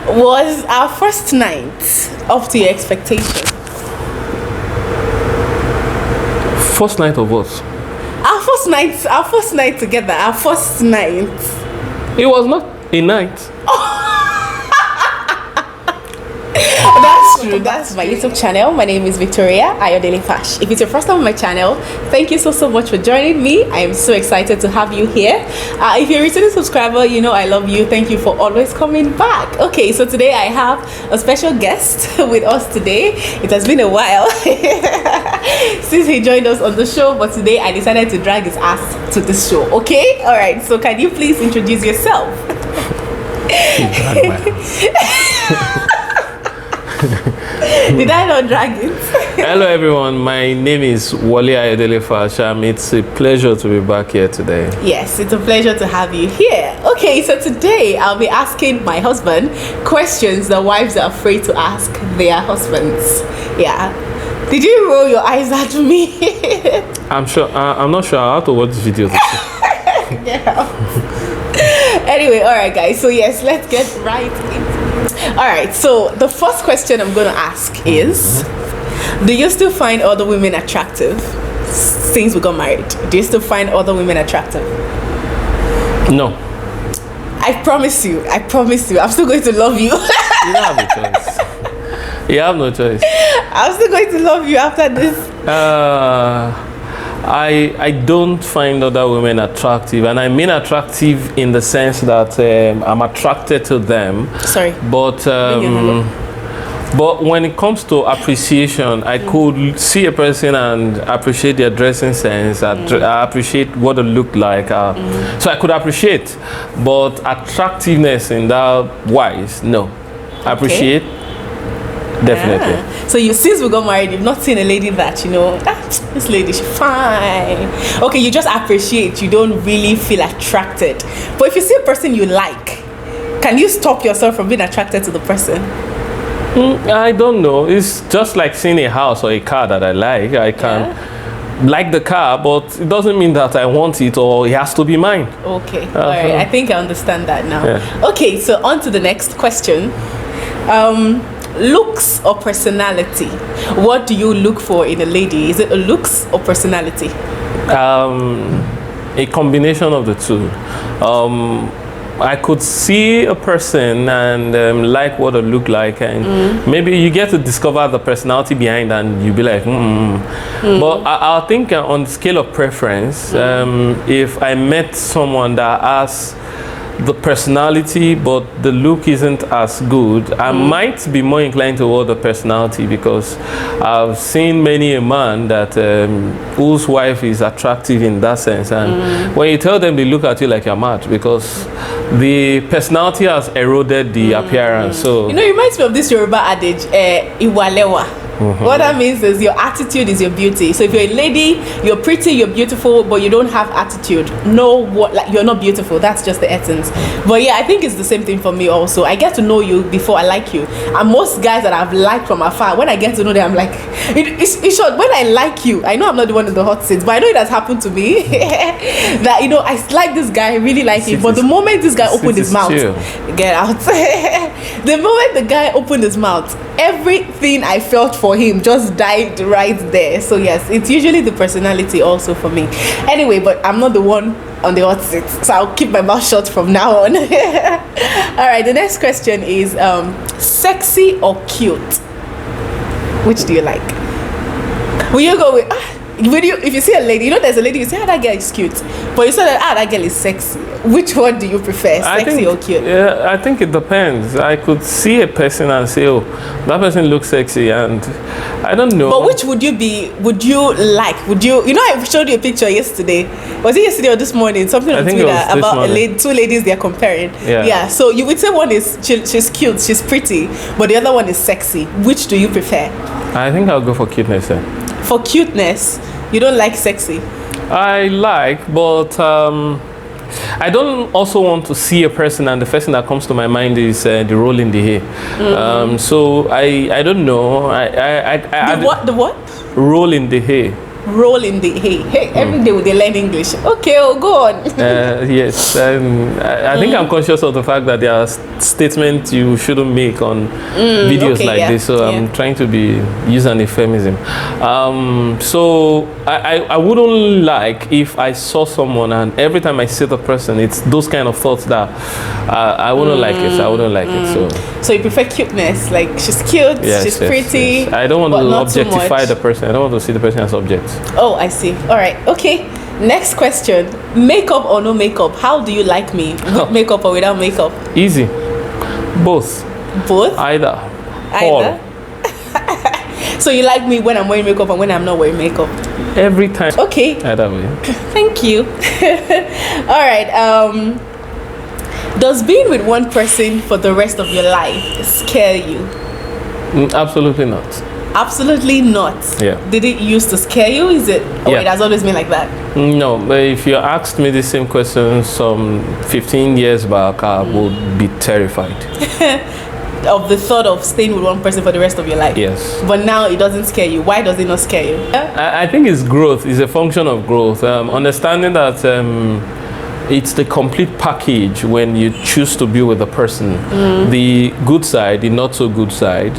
Was our first night up to your expectation? First night of what? Our first night together, our first night. It was not a night. That's true. That's my YouTube channel. My name is Victoria Ayodele Fash. If it's your first time on my channel, thank you so much for joining me. I am so excited to have you here. If you're a returning subscriber, you know I love you. Thank you for always coming back. Okay, so today I have a special guest with us today. It has been a while since he joined us on the show, but today I decided to drag his ass to this show. Okay, all right, so can you please introduce yourself? Did I not drag it? Hello everyone, my name is Wale Ayodele Fasham. It's a pleasure to be back here today. Yes, it's a pleasure to have you here. Okay, so today I'll be asking my husband questions that wives are afraid to ask their husbands. Yeah. Did you roll your eyes at me? I'm not sure. I'll have to watch the video to see. Yeah. Anyway, all right, guys. So yes, let's get right into. All right. So the first question I'm going to ask is, do you still find other women attractive since we got married? Do you still find other women attractive? No. I promise you. I'm still going to love you. You don't have a choice. You have no choice. I'm still going to love you after this. I don't find other women attractive, and I mean attractive in the sense that I'm attracted to them. Sorry. But when it comes to appreciation, I could see a person and appreciate their dressing sense. I appreciate what they look like. So I could appreciate, but attractiveness in that wise, no. I appreciate. Definitely. So since we got married, you've not seen a lady that, this lady, she's fine. Okay, you just appreciate, you don't really feel attracted. But if you see a person you like, can you stop yourself from being attracted to the person? I don't know. It's just like seeing a house or a car that I like. I can like the car, but it doesn't mean that I want it or it has to be mine. Okay. All right. I think I understand that now. Yeah. Okay, so on to the next question. Looks or personality? What do you look for in a lady? Is it a looks or personality? A combination of the two. I could see a person and like what they look like, and maybe you get to discover the personality behind, and you'll be like, But I think on the scale of preference, if I met someone that has the personality but the look isn't as good, I might be more inclined toward the personality, because I've seen many a man that whose wife is attractive in that sense, and when you tell them, they look at you like you're mad, because the personality has eroded the appearance. So it reminds me of this Yoruba adage, Iwalewa. What that means is your attitude is your beauty. So if you're a lady, you're pretty, you're beautiful, but you don't have attitude, you're not beautiful. That's just the essence. But yeah, I think it's the same thing for me also. I get to know you before I like you. And most guys that I've liked from afar, when I get to know them, I'm like, it's short. When I like you, I know I'm not the one in the hot seats, but I know it has happened to me that I like this guy, I really like him, but the moment this guy opened his mouth, get out. The moment the guy opened his mouth, everything I felt for him just died right there. So yes, it's usually the personality also for me. Anyway, but I'm not the one on the hot seat, so I'll keep my mouth shut from now on. All right, the next question is sexy or cute? Which do you like? Will you go with if you see a lady, there's a lady, you say, that girl is cute, but you say that girl is sexy. Which one do you prefer, sexy or cute? Yeah, I think it depends. I could see a person and say, oh, that person looks sexy, and I don't know. But which would you like? I showed you a picture yesterday. Was it yesterday or this morning? Something on Twitter about two ladies they're comparing. Yeah. So you would say one is she's cute, she's pretty, but the other one is sexy. Which do you prefer? I think I'll go for cuteness then. For cuteness, you don't like sexy? I like, but I don't also want to see a person and the first thing that comes to my mind is the roll in the hair. So I don't know. The what? Roll in the hair. role in the every day they learn English. Okay, go on. Yes, I think I'm conscious of the fact that there are statements you shouldn't make on videos this, so I'm trying to use an euphemism. So I wouldn't like if I saw someone and every time I see the person, it's those kind of thoughts that I wouldn't like it. I wouldn't like it. So you prefer cuteness, like she's cute, she's pretty. Yes. I don't want to objectify the person. I don't want to see the person as object. Oh, I see. All right. Okay. Next question. Makeup or no makeup? How do you like me? With makeup or without makeup? Easy. Both. Both? Either. Either? So you like me when I'm wearing makeup and when I'm not wearing makeup? Every time. Okay. Either way. Thank you. All right. Does being with one person for the rest of your life scare you? Absolutely not. Absolutely not. Yeah. Did it used to scare you? Is it? Or it has always been like that? No, but if you asked me the same question some 15 years back, I would be terrified. Of the thought of staying with one person for the rest of your life? Yes. But now it doesn't scare you. Why does it not scare you? I think it's growth. It's a function of growth. Understanding that it's the complete package when you choose to be with a person. The good side, the not so good side,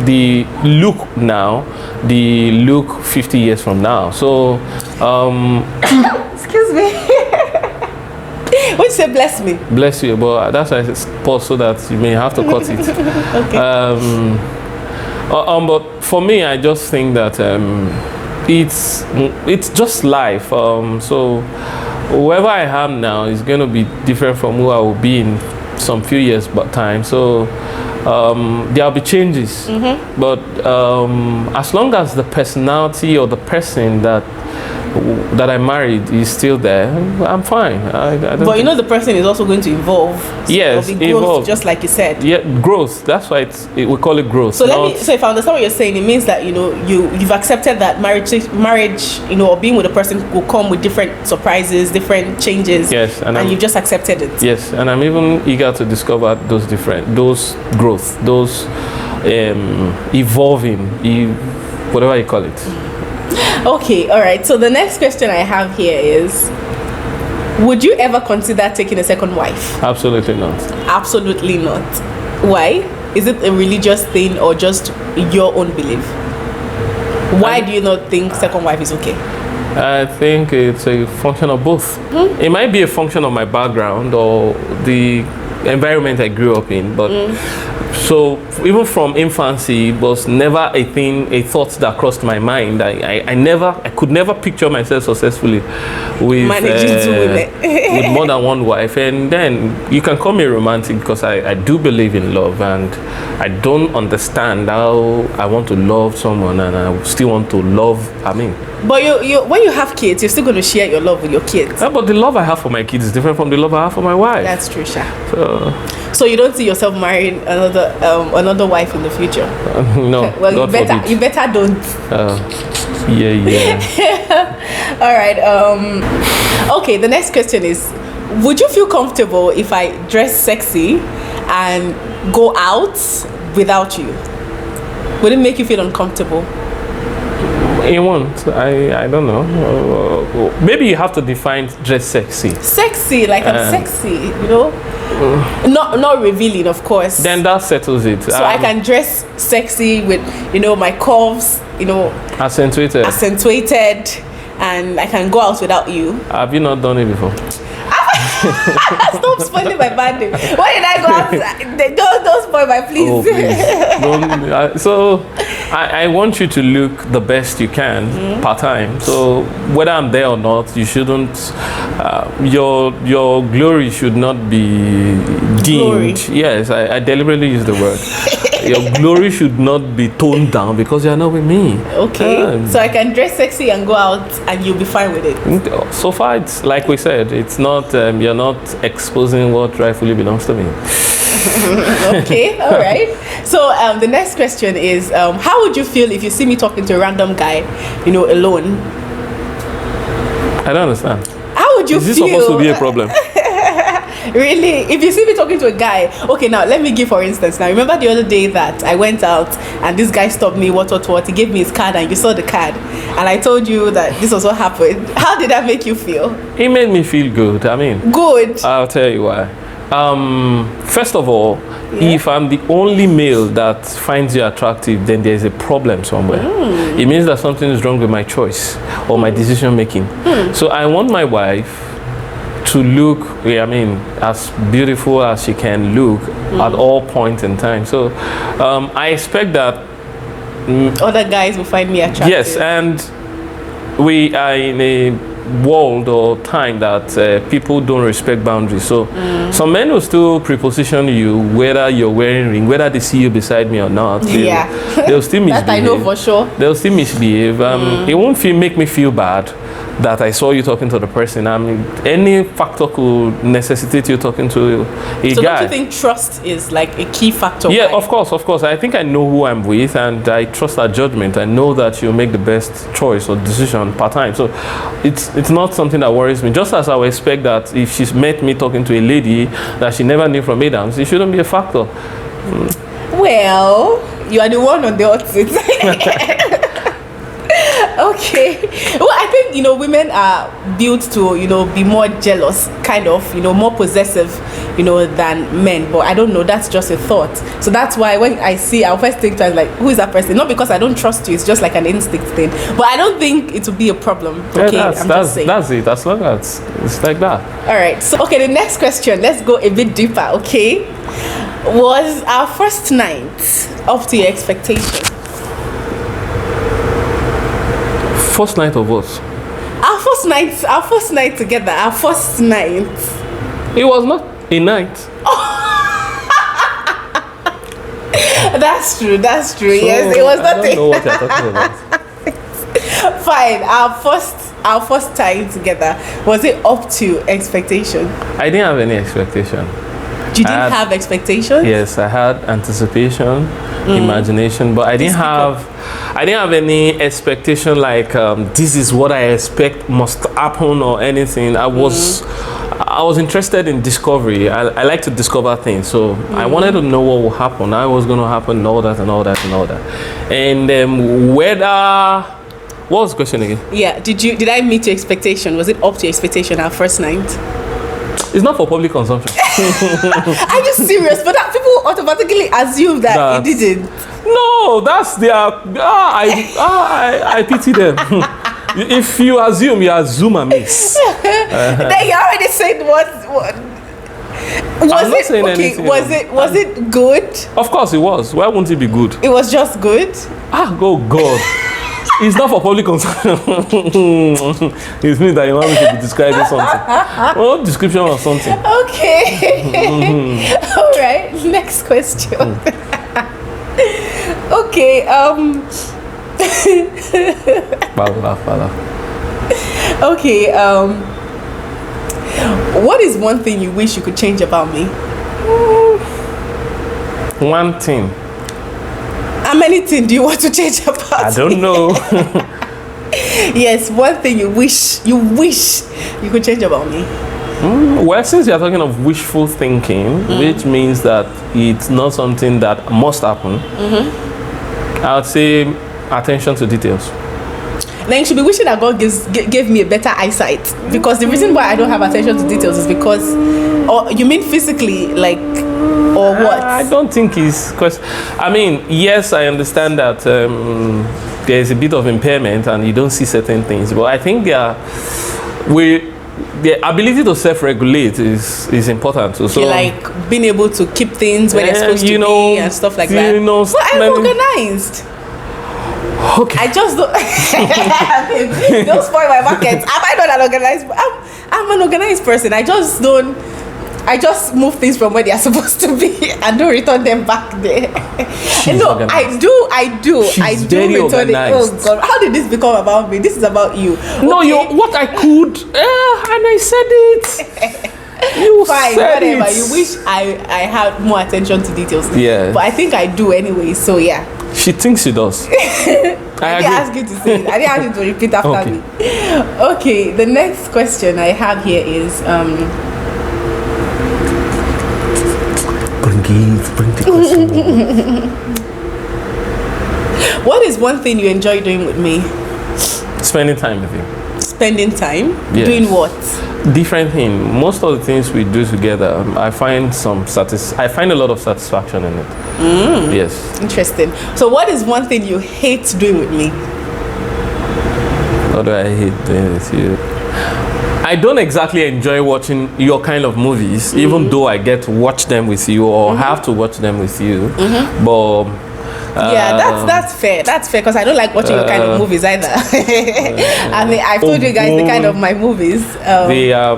the look now, the look 50 years from now. So excuse me. What you say, bless me? Bless you, but that's why I pause so that you may have to cut it. Okay. But for me, I just think that it's just life. So whoever I am now is going to be different from who I will be in some few years time. So there'll be changes. But as long as the personality or the person that I married is still there, I'm fine. But you know the person is also going to evolve. So yes, evolve, just like you said. Yeah, growth. That's why we call it growth. So so if I understand what you're saying, it means that you've accepted that marriage, or being with a person will come with different surprises, different changes. Yes, and you've just accepted it. Yes, and I'm even eager to discover those growth, those evolving, whatever you call it. Okay, all right. So the next question I have here is, would you ever consider taking a second wife? Absolutely not. Absolutely not. Why? Is it a religious thing or just your own belief? Why do you not think second wife is okay? I think it's a function of both. It might be a function of my background or the environment I grew up in, but so even from infancy was never a thought that crossed my mind. I could never picture myself successfully with with more than one wife. And then you can call me romantic because I do believe in love, and I don't understand how I want to love someone and I still want to love. But you when you have kids, you're still going to share your love with your kids. But the love I have for my kids is different from the love I have for my wife. That's true, Sha. So you don't see yourself marrying another wife in the future? No. Well, you better don't. Yeah. All right. Okay. The next question is: would you feel comfortable if I dress sexy and go out without you? Would it make you feel uncomfortable? It won't. I don't know. Maybe you have to define dress sexy. Sexy, like I'm sexy, Not revealing, of course. Then that settles it. So I can dress sexy with, my curves, accentuated, and I can go out without you. Have you not done it before? Stop spoiling my birthday. Why did I go out? Don't spoil my please. Oh, please. So I want you to look the best you can part time. So whether I'm there or not, you shouldn't. Your glory should not be dimmed. Glory. Yes, I deliberately use the word. Your glory should not be toned down because you're not with me. Okay. So I can dress sexy and go out and you'll be fine with it. So far, it's like we said, it's not, you're not exposing what rightfully belongs to me. Okay, all right. So the next question is, how would you feel if you see me talking to a random guy, alone? I don't understand. How would you feel? Is this supposed to be a problem? Really? If you see me talking to a guy, okay, now let me give for instance. Now remember the other day that I went out and this guy stopped me, what, he gave me his card and you saw the card. And I told you that this was what happened. How did that make you feel? It made me feel good. I mean, good. I'll tell you why. First of all, if I'm the only male that finds you attractive, then there's a problem somewhere. It means that something is wrong with my choice or my decision making. So I want my wife to look, as beautiful as she can look at all points in time. So I expect that other guys will find me attractive. Yes, and we are in a world or time that people don't respect boundaries. So some men will still preposition you whether you're wearing ring, whether they see you beside me or not. They'll still misbehave. That I know for sure. They'll still misbehave. It won't make me feel bad that I saw you talking to the person. I mean, any factor could necessitate you talking to a guy. So don't you think trust is like a key factor? Yeah, of course. I think I know who I'm with and I trust her judgment. I know that she'll make the best choice or decision per time. So it's not something that worries me. Just as I would expect that if she's met me talking to a lady that she never knew from Adams, it shouldn't be a factor. Well, you are the one on the hot seat. Okay. Well, I think, women are built to, be more jealous, kind of, more possessive, than men. But I don't know, that's just a thought. So that's why when I'll first think twice, like, who is that person? Not because I don't trust you, it's just like an instinct thing. But I don't think it will be a problem. Okay, that's it. As long as it's like that. All right. So, okay, the next question, let's go a bit deeper, okay? Was our first night up to your expectation? First night of what? Our first night together. Our first night. It was not a night. That's true. So yes, it was not. I don't know what you're talking about. Fine. Our first time together, was it up to expectation? I didn't have any expectation. You didn't have expectations? Yes, I had anticipation, imagination, but I didn't have any expectation like this is what I expect must happen or anything. I was interested in discovery. I like to discover things, so I wanted to know what will happen, how it was going to happen, and all that. And whether, what was the question again? Yeah, did I meet your expectation? Was it up to your expectation our first night? It's not for public consumption. Are you serious? But that people automatically assume that it didn't. No, that's their. I pity them. If you assume a miss. Then you already said what. Was it okay? Was it good? Of course it was. Why wouldn't it be good? It was just good. Oh God. It's not for public consumption. It means that you want me to be describing something. Oh, description of something. Okay. All right. Next question. Okay. Okay. What is one thing you wish you could change about me? One thing. How many things do you want to change about me? I don't know. Yes, one thing you wish you could change about me. Well, since you're talking of wishful thinking, which means that it's not something that must happen, I would say attention to details. Then you should be wishing that God gave me a better eyesight, because the reason why I don't have attention to details is because, or you mean physically, like, or what? I don't think it's because, yes, I understand that there's a bit of impairment and you don't see certain things, but I think the ability to self-regulate is important too. So like being able to keep things where they're supposed to be and stuff like that. But I'm organized. Okay. I just don't. Don't spoil my market. Am I not an organized? I'm an organized person. I just move things from where they are supposed to be and don't return them back there. No, organized. I do. She's I do very return organized. it. Oh God, how did this become about me? This is about you. No, okay? what I could, and I said it. You fine, said whatever. it. You wish I had more attention to details. Yeah. But I think I do anyway. So yeah. She thinks she does. I didn't ask you to say it. I didn't ask you to repeat after me. Okay, the next question I have here is Please bring the question. What is one thing you enjoy doing with me? Spending time with you. Spending time? Yes. Doing what? Different thing. Most of the things we do together, I find I find a lot of satisfaction in it. Yes. Interesting. So what is one thing you hate doing with me? What do I hate doing with you? I don't exactly enjoy watching your kind of movies, even though I get to watch them with you or have to watch them with you. But yeah, that's fair. That's fair because I don't like watching your kind of movies either. I mean, I've told you guys the kind of my movies. They are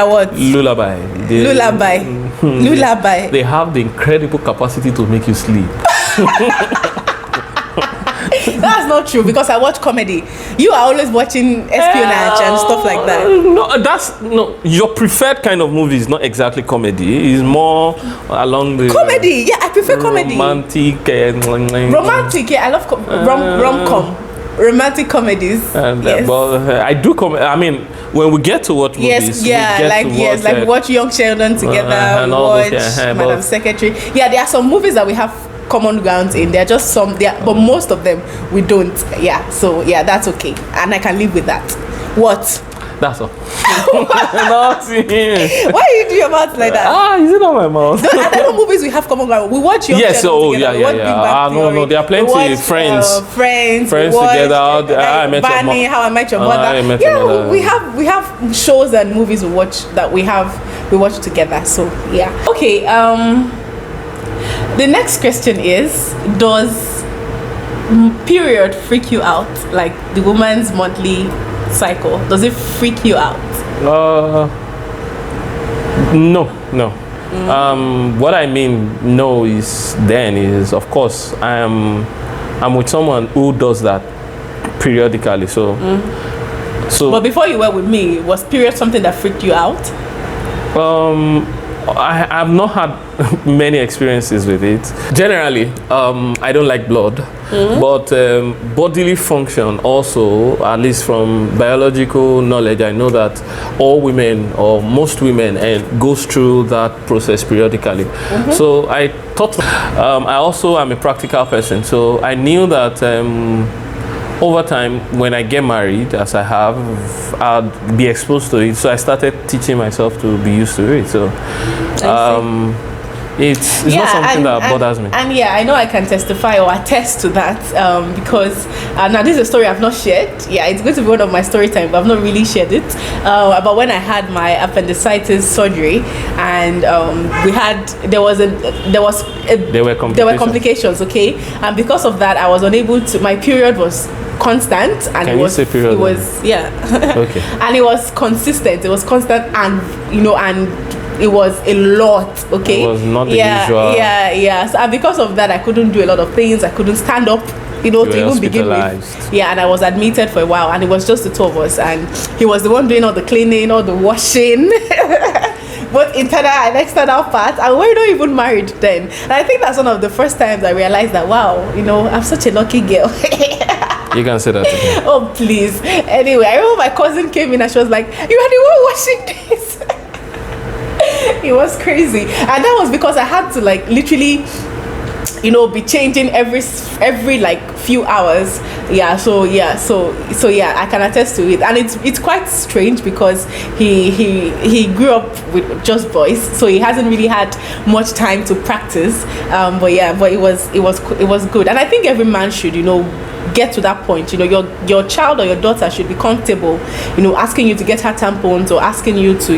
what? Lullaby. Lullaby. They have the incredible capacity to make you sleep. That's not true because I watch comedy. You are always watching espionage and stuff like that. No. Your preferred kind of movie is not exactly comedy. It's more along the comedy. Yeah, I prefer comedy. Romantic. Romantic. Yeah, I love rom-com. Romantic comedies. And yes. But I do I mean, when we get to watch movies, like watch Young Sheldon together, watch Madam Secretary. Yeah, there are some movies that we have common grounds in. There are just some there, but most of them we don't. Yeah, so yeah, that's okay, and I can live with that. What? That's all. Nothing. Why you do your mouth like that? Is it on my mouth? I don't know movies we have common ground. We watch Young Sheldon together. No, there are plenty of friends. Friends together. Barney, How I Met Your Mother. We have shows and movies we watch that we watch together. So yeah. Okay. The next question is: does period freak you out? Like the woman's monthly cycle, does it freak you out? No. What I mean no is of course I'm with someone who does that periodically. So but before you were with me, was period something that freaked you out? I've not had many experiences with it. Generally, I don't like blood, but bodily function also, at least from biological knowledge, I know that all women or most women goes through that process periodically. So I thought, I also am a practical person, so I knew that over time, when I get married, as I have, I'd be exposed to it. So I started teaching myself to be used to it. So it's not something that bothers me. And yeah, I know I can testify or attest to that because now this is a story I've not shared. Yeah, it's going to be one of my story time, but I've not really shared it. About when I had my appendicitis surgery, and there were complications. Okay, and because of that, I was unable to. My period was constant, and Can you say period? It was okay, and it was consistent. It was constant, and it was a lot. Okay, it was not the usual. So, and because of that, I couldn't do a lot of things. I couldn't stand up, to even begin with. Yeah, and I was admitted for a while, and it was just the two of us, and he was the one doing all the cleaning, all the washing. Both internal and external parts, and we're not even married then. And I think that's one of the first times I realized that, wow, I'm such a lucky girl. You can say that again. Oh, please. Anyway, I remember my cousin came in and she was like, you are the one washing this. It was crazy. And that was because I had to literally be changing every few hours. So I can attest to it. And it's quite strange because he grew up with just boys, so he hasn't really had much time to practice. But it was good. And I think every man should get to that point. Your child or your daughter should be comfortable asking you to get her tampons, or asking you to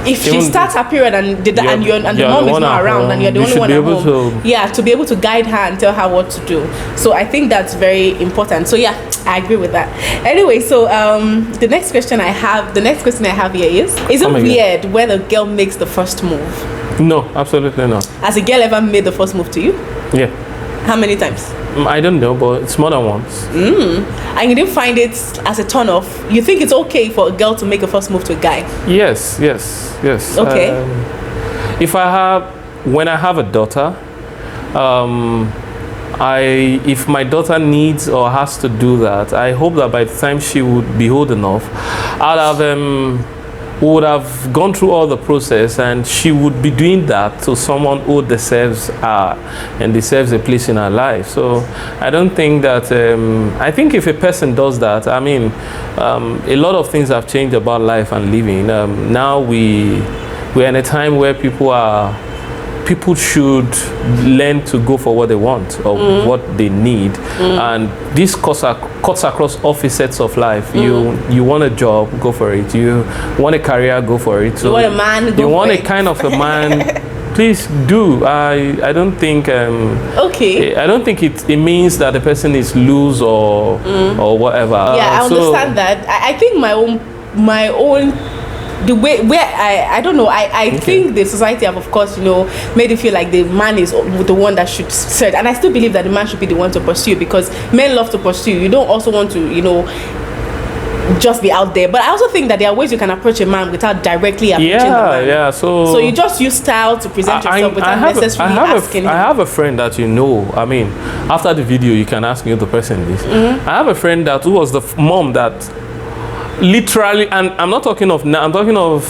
if she starts her period and the mom is not around and you're the only one at home, to be able to guide her and tell her what to do. So I think that's very important. So yeah, I agree with that. Anyway, so the next question I have here is it weird when a girl makes the first move? No, absolutely not. Has a girl ever made the first move to you? Yeah. How many times? I don't know, but it's more than once. And you didn't find it as a turn off? You think it's okay for a girl to make a first move to a guy? Yes. Okay. When I have a daughter, if my daughter needs or has to do that, I hope that by the time she would be old enough, I'd have who would have gone through all the process, and she would be doing that to someone who deserves her and deserves a place in her life. So I don't think that, I think if a person does that, I mean, a lot of things have changed about life and living. Now we're in a time where people should learn to go for what they want or what they need, and this cuts across all facets of life. You want a job, go for it. You want a career, go for it. So you want a man, go for it. You want a kind of a man, please do. I don't think okay. I don't think it means that the person is loose or whatever. Yeah, I understand that. I think my own the way where I don't know, I think the society have, of course, made it feel like the man is the one that should search, and I still believe that the man should be the one to pursue, because men love to pursue. You don't also want to just be out there, but I also think that there are ways you can approach a man without directly approaching the man. Yeah, so you just use style to present yourself without necessarily asking him. I have a friend that I mean, after the video you can ask me the person this. I have a friend who was the mom that literally, and I'm not talking of now, I'm talking of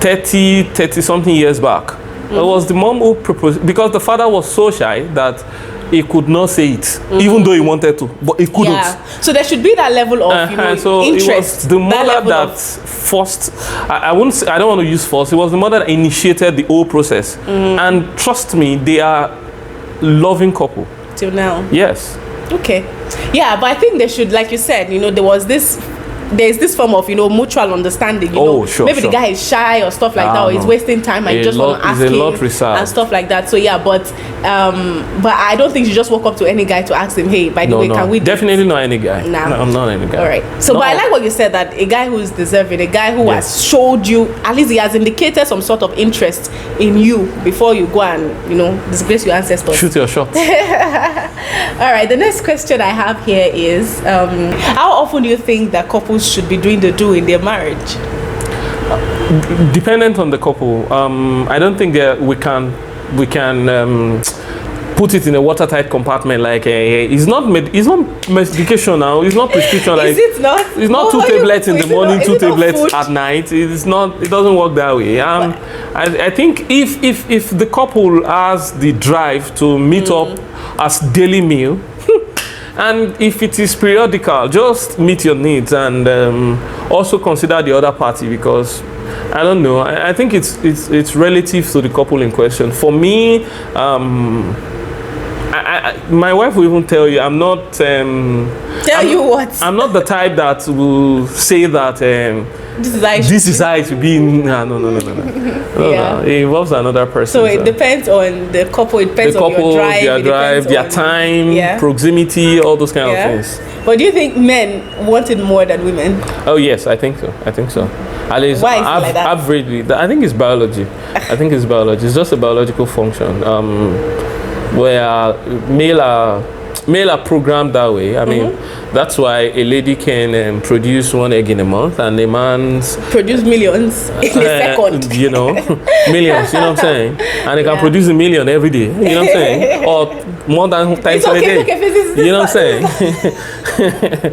30 something years back. It was the mom who proposed, because the father was so shy that he could not say it, even though he wanted to, but he couldn't. Yeah. So there should be that level of so interest. It was the mother that forced. I wouldn't say, I don't want to use force. It was the mother that initiated the whole process, and trust me, they are loving couple till now. Yes. Okay. Yeah, but I think they should, like you said, there's this form of mutual understanding. Maybe the guy is shy or stuff like that, or he's wasting time and you just want to ask him and stuff like that. So yeah, but I don't think you just walk up to any guy to ask him, hey, by the way, can we definitely not any guy. Nah. No, I'm not any guy. All right. So but I like what you said, that a guy who is deserving, a guy who has showed you, at least he has indicated some sort of interest in you before you go and disgrace your ancestors. Shoot your shot. All right, the next question I have here is how often do you think that couples should be doing the do in their marriage? Dependent on the couple. I don't think that we can put it in a watertight compartment like it's not medication now. It's not prescription. Like, is it not? It's not 2 tablets in the morning, 2 tablets at night. It's not. It doesn't work that way. I think if the couple has the drive to meet up as daily meal, and if it is periodical, just meet your needs, and also consider the other party, because I don't know. I think it's relative to the couple in question. For me, my wife will even tell you I'm not. Tell you what? I'm not the type that will say that. This is how it should be. No. No. It involves another person. So it depends on the couple. It depends on your drive, their time, proximity, all those kind of things. But do you think men want it more than women? Oh yes, I think so. At least why is it like that? Averagely, I think it's biology. It's just a biological function. Where male are programmed that way. I mean, that's why a lady can produce 1 egg in a month, and a man's produce millions in a second. Millions. You know what I'm saying? And they can produce 1 million every day. You know what I'm saying? Or more than times a day. You know what I'm saying?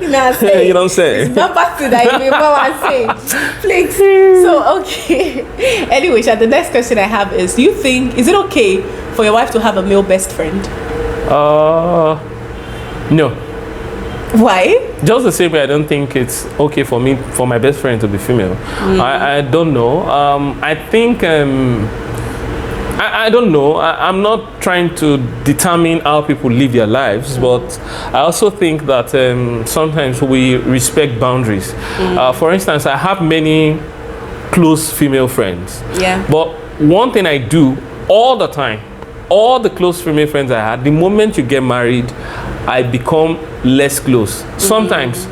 You know what I'm saying? It's not back to that. You know what I'm saying? Please. So okay. Anyway, the next question I have is: do you think is it okay for your wife to have a male best friend? No. Why? Just the same way I don't think it's okay for my best friend to be female. I don't know. I think I don't know. I'm not trying to determine how people live their lives, but I also think that sometimes we respect boundaries. For instance, I have many close female friends. Yeah. But one thing I do all the time, all the close female friends I had, the moment you get married, I become less close. Sometimes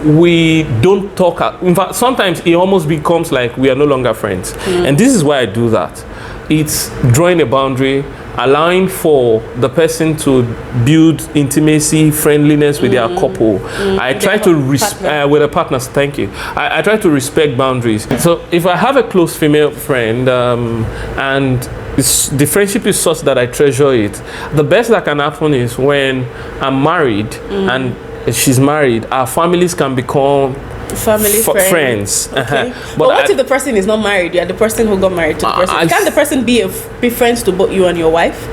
we don't talk. In fact, sometimes it almost becomes like we are no longer friends. And this is why I do that. It's drawing a boundary, allowing for the person to build intimacy, friendliness with their couple. I try to with their partners. Thank you. I try to respect boundaries. So if I have a close female friend and the friendship is such that I treasure it, the best that can happen is when I'm married and she's married, our families can become Family, friends. Okay. But what if the person is not married? You're the person who got married to the person. Can the person be friends to both you and your wife?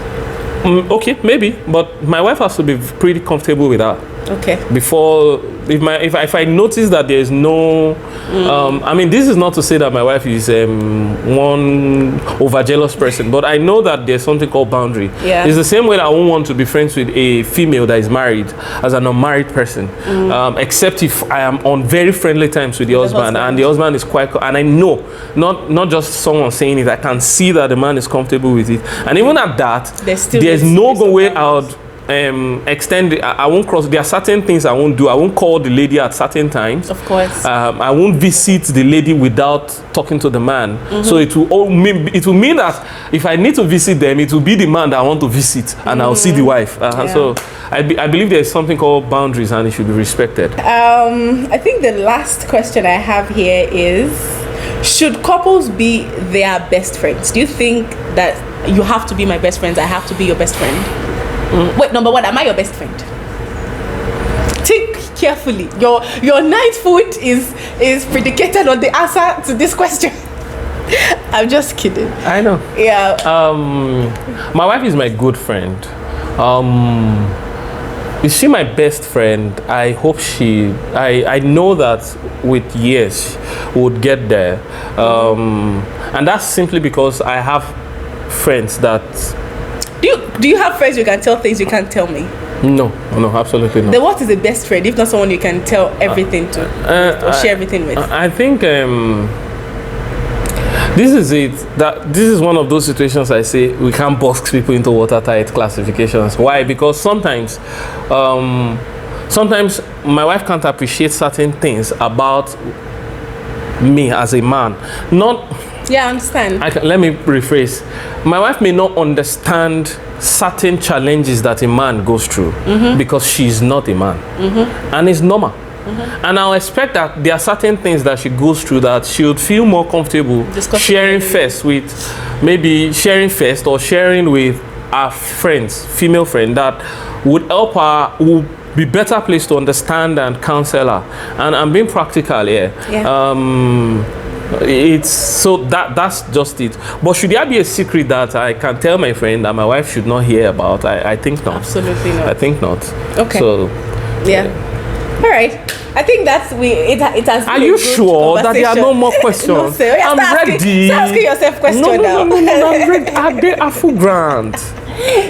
Okay, maybe, but my wife has to be pretty comfortable with that. Okay. Before, if I notice that there is no, I mean, this is not to say that my wife is one overjealous person, but I know that there's something called boundary. Yeah. It's the same way that I won't want to be friends with a female that is married as an unmarried person, except if I am on very friendly terms with the husband, and the husband is quite, and I know, not just someone saying it, I can see that the man is comfortable with it, and even at that, there's no way out. Extend. I won't cross. There are certain things I won't do. I won't call the lady at certain times. Of course. I won't visit the lady without talking to the man. So it will mean that if I need to visit them, it will be the man that I want to visit, and I'll see the wife. So I believe there is something called boundaries, and it should be respected. I think the last question I have here is: should couples be their best friends? Do you think that you have to be my best friends? I have to be your best friend? Wait, number one, am I your best friend? Think carefully. Your night food is predicated on the answer to this question. I'm just kidding. I know. Yeah. My wife is my good friend. Is she my best friend? I hope I know that with years would get there. And that's simply because I have friends that. Do you have friends you can tell things you can't tell me? No, absolutely not. Then what is a best friend if not someone you can tell everything to or share everything with? I think this is it. This is one of those situations I say we can't box people into watertight classifications. Why? Because sometimes my wife can't appreciate certain things about me as a man. Yeah, I understand. Let me rephrase. My wife may not understand certain challenges that a man goes through because she's not a man. And it's normal. And I'll expect that there are certain things that she goes through that she would feel more comfortable sharing first or sharing with our friends, female friend, that would help her, would be better placed to understand and counsel her. And I'm being practical here. Yeah. It's so that's just it. But should there be a secret that I can tell my friend that my wife should not hear about? I think not. Absolutely not. I think not. Okay. So yeah. All right. I think that's it has been. Are you sure that there are no more questions? No, sir. I'm ready. Start asking yourself questions now. No, I'm ready. Are they a full grant?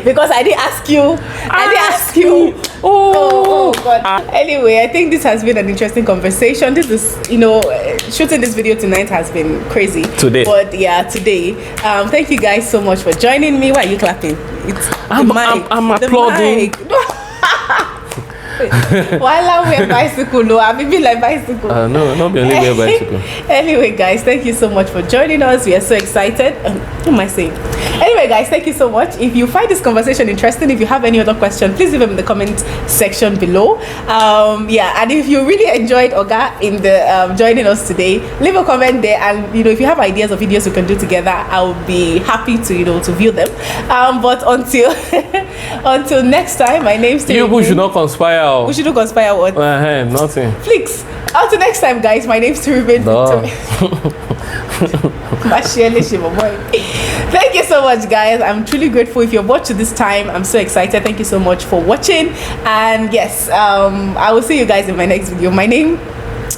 Because I didn't ask you. I didn't ask you. Oh God. Anyway, I think this has been an interesting conversation. This is, shooting this video tonight has been crazy. Today. But yeah, today. Thank you guys so much for joining me. Why are you clapping? I'm applauding. While I wear bicycle, no, I've been like bicycle. No, not only wear bicycle. Anyway, guys, thank you so much for joining us. We are so excited. What am I saying? Anyway, guys, thank you so much. If you find this conversation interesting, if you have any other question, please leave them in the comment section below. And if you really enjoyed Oga in the joining us today, leave a comment there. And if you have ideas of videos we can do together, I will be happy to to view them. But until next time, my name's Terry. You should not conspire. We should not conspire what? Nothing. Flicks. Until next time, guys. My name's Terry. Thank you so much, guys. I'm truly grateful if you're watching this time. I'm so excited. Thank you so much for watching. And yes, I will see you guys in my next video. My name,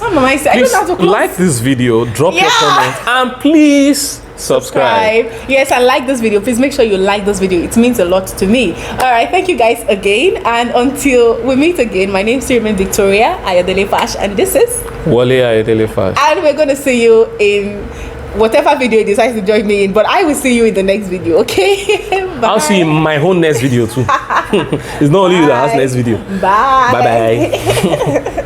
I don't know how to close. Like this video, drop your comment, and please subscribe. Yes, and like this video. Please make sure you like this video. It means a lot to me. All right, thank you guys again. And until we meet again, my name is Victoria Ayodele Fash, and this is Wale Ayodele Fash. And we're going to see you in whatever video you decide to join me in, but I will see you in the next video, okay? Bye. I'll see you in my whole next video too. It's not only you that has next video. Bye. Bye.